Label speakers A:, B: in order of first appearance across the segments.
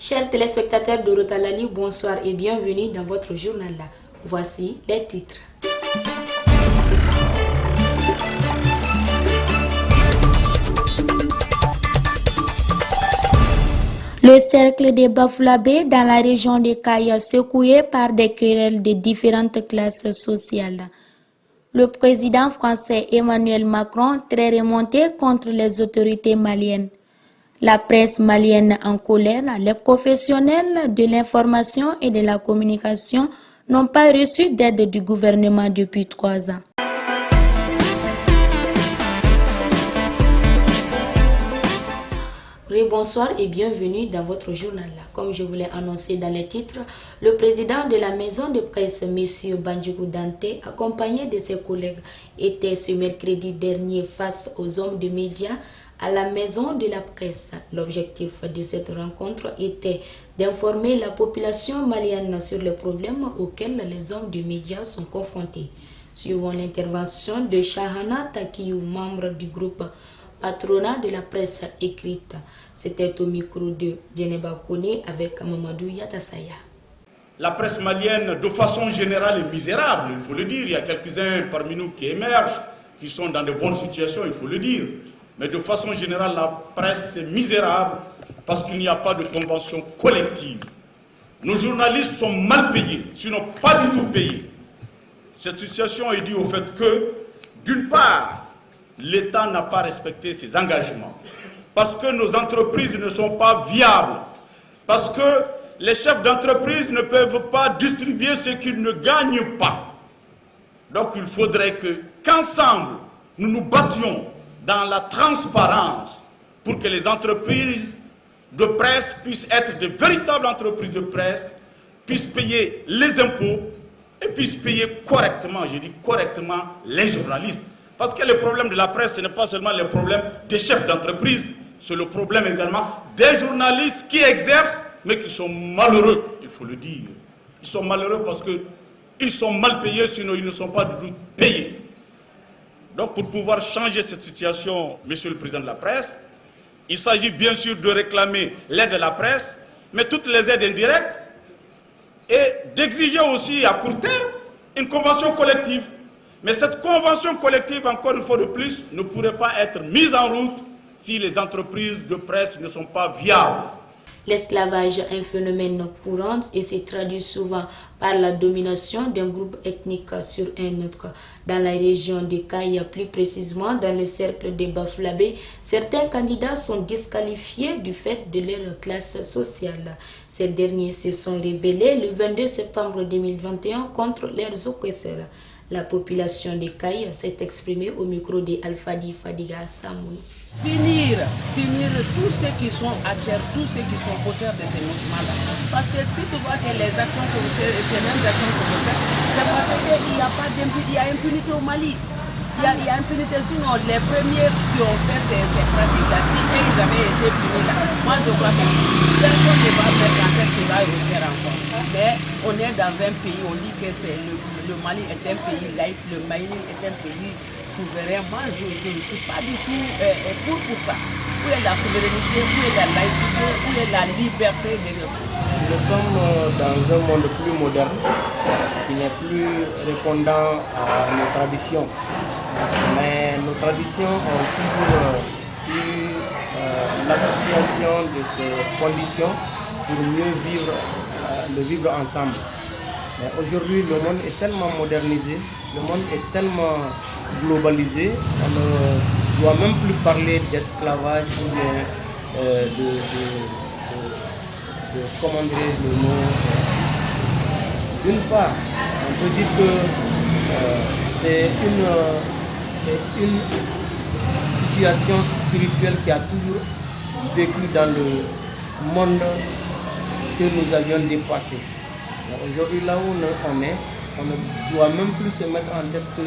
A: Chers téléspectateurs de Rotalali, bonsoir et bienvenue dans votre journal. Voici les titres. Le cercle des Bafouabé dans la région de Kaya secoué par des querelles de différentes classes sociales. Le président français Emmanuel Macron très remonté contre les autorités maliennes. La presse malienne en colère, les professionnels de l'information et de la communication n'ont pas reçu d'aide du gouvernement depuis 3 ans. Bonsoir et bienvenue dans votre journal. Comme je vous l'ai annoncé dans les titres, le président de la maison de presse, M. Bandjougou Dante, accompagné de ses collègues, était ce mercredi dernier face aux hommes de médias à la maison de la presse. L'objectif de cette rencontre était d'informer la population malienne sur les problèmes auxquels les hommes de médias sont confrontés. Suivant l'intervention de Shahana Takiyou, membre du groupe patronat de la presse écrite. C'était au micro de Djeneba Kone avec Mamadou Yatasaya.
B: La presse malienne, de façon générale, est misérable, il faut le dire. Il y a quelques-uns parmi nous qui émergent, qui sont dans de bonnes situations, il faut le dire. Mais de façon générale, la presse est misérable parce qu'il n'y a pas de convention collective. Nos journalistes sont mal payés, sinon pas du tout payés. Cette situation est due au fait que, d'une part, l'État n'a pas respecté ses engagements, parce que nos entreprises ne sont pas viables, parce que les chefs d'entreprise ne peuvent pas distribuer ce qu'ils ne gagnent pas. Donc il faudrait qu'ensemble, nous nous battions dans la transparence pour que les entreprises de presse puissent être de véritables entreprises de presse, puissent payer les impôts et puissent payer correctement, je dis correctement, les journalistes. Parce que le problème de la presse, ce n'est pas seulement le problème des chefs d'entreprise, c'est le problème également des journalistes qui exercent, mais qui sont malheureux, il faut le dire. Ils sont malheureux parce qu'ils sont mal payés, sinon ils ne sont pas du tout payés. Donc pour pouvoir changer cette situation, Monsieur le Président de la presse, il s'agit bien sûr de réclamer l'aide de la presse, mais toutes les aides indirectes, et d'exiger aussi à court terme une convention collective. Mais cette convention collective, encore une fois de plus, ne pourrait pas être mise en route si les entreprises de presse ne sont pas viables.
A: L'esclavage est un phénomène courant et se traduit souvent par la domination d'un groupe ethnique sur un autre. Dans la région de Kaya, plus précisément dans le cercle des Bafouabé, certains candidats sont disqualifiés du fait de leur classe sociale. Ces derniers se sont rébellés le 22 septembre 2021 contre leurs oppresseurs. La population de Kaya s'est exprimée au micro de Alfadi Fadiga Samoui.
C: Finir tous ceux qui sont à terre, tous ceux qui sont auteurs de ces mouvements-là. Parce que si tu vois que les actions que vous faites, ces mêmes actions que vous faites, c'est parce qu'il n'y a pas d'impunité, il y a impunité au Mali. Il y a impunité, sinon les premiers qui ont fait ces pratiques-là, si ils avaient été punis là, moi je crois que personne ne va mettre en tête qu'il va le faire encore. Mais on est dans un pays, on dit que le Mali est un pays laïque, le Mali est un pays souverain. Moi je ne suis pas du tout pour ça. Où est la souveraineté, où est la laïcité, où est la liberté de...
D: Nous sommes dans un monde plus moderne, qui n'est plus répondant à nos traditions. Mais nos traditions ont toujours eu l'association de ces conditions pour mieux vivre, le vivre ensemble. Mais aujourd'hui, le monde est tellement modernisé, le monde est tellement globalisé, on ne doit même plus parler d'esclavage ou comment dire le mot. D'une part, on peut dire que c'est une situation spirituelle qui a toujours vécu dans le monde que nous avions dépassé. Aujourd'hui, là où on est, on ne doit même plus se mettre en tête que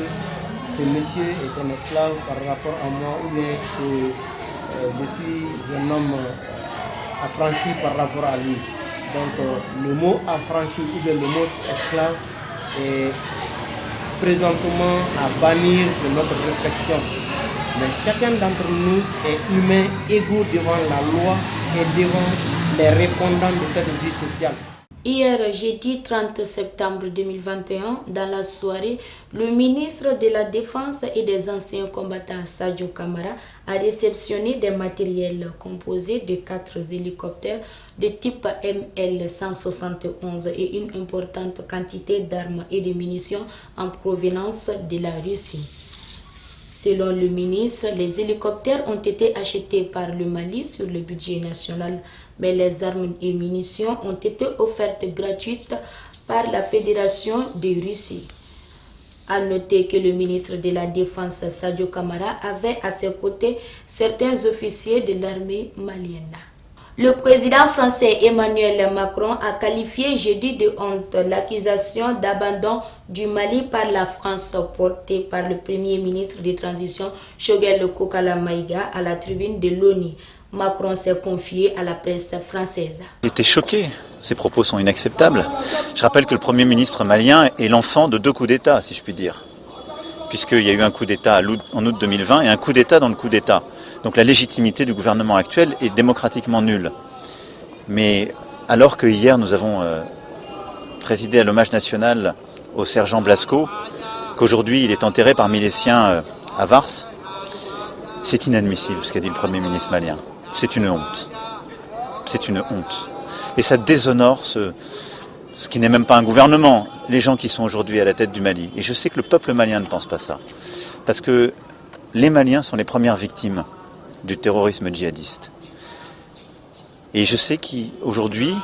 D: ce monsieur est un esclave par rapport à moi, ou bien je suis un homme affranchi par rapport à lui. Donc le mot affranchi ou bien le mot esclave est présentement à bannir de notre réflexion. Mais chacun d'entre nous est humain, égaux devant la loi et devant les répondants de cette vie sociale.
A: Hier, jeudi 30 septembre 2021, dans la soirée, le ministre de la Défense et des anciens combattants Sadio Kamara a réceptionné des matériels composés de 4 hélicoptères de type ML-171 et une importante quantité d'armes et de munitions en provenance de la Russie. Selon le ministre, les hélicoptères ont été achetés par le Mali sur le budget national, mais les armes et munitions ont été offertes gratuites par la Fédération de Russie. À noter que le ministre de la Défense, Sadio Kamara, avait à ses côtés certains officiers de l'armée malienne. Le président français Emmanuel Macron a qualifié jeudi de honte l'accusation d'abandon du Mali par la France portée par le premier ministre de transition Choguel Kokala Maïga à la tribune de l'ONU. Macron s'est confié à la presse française.
E: J'étais choqué, ces propos sont inacceptables. Je rappelle que le Premier ministre malien est l'enfant de 2 coups d'État, si je puis dire. Puisqu'il y a eu un coup d'État en août 2020 et un coup d'État dans le coup d'État. Donc la légitimité du gouvernement actuel est démocratiquement nulle. Mais alors que hier nous avons présidé à l'hommage national au sergent Blasco, qu'aujourd'hui il est enterré parmi les siens à Vars, c'est inadmissible ce qu'a dit le Premier ministre malien. C'est une honte. C'est une honte. Et ça déshonore ce qui n'est même pas un gouvernement, les gens qui sont aujourd'hui à la tête du Mali. Et je sais que le peuple malien ne pense pas ça. Parce que les Maliens sont les premières victimes du terrorisme djihadiste. Et je sais qu'aujourd'hui,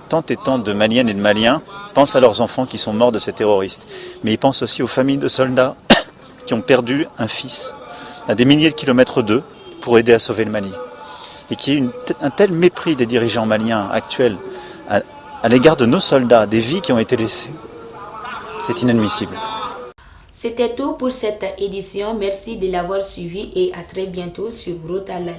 E: tant et tant de Maliennes et de Maliens pensent à leurs enfants qui sont morts de ces terroristes. Mais ils pensent aussi aux familles de soldats qui ont perdu un fils à des milliers de kilomètres d'eux pour aider à sauver le Mali. Et qu'il y ait un tel mépris des dirigeants maliens actuels à l'égard de nos soldats, des vies qui ont été laissées. C'est inadmissible.
A: C'était tout pour cette édition. Merci de l'avoir suivi et à très bientôt sur Rota Live.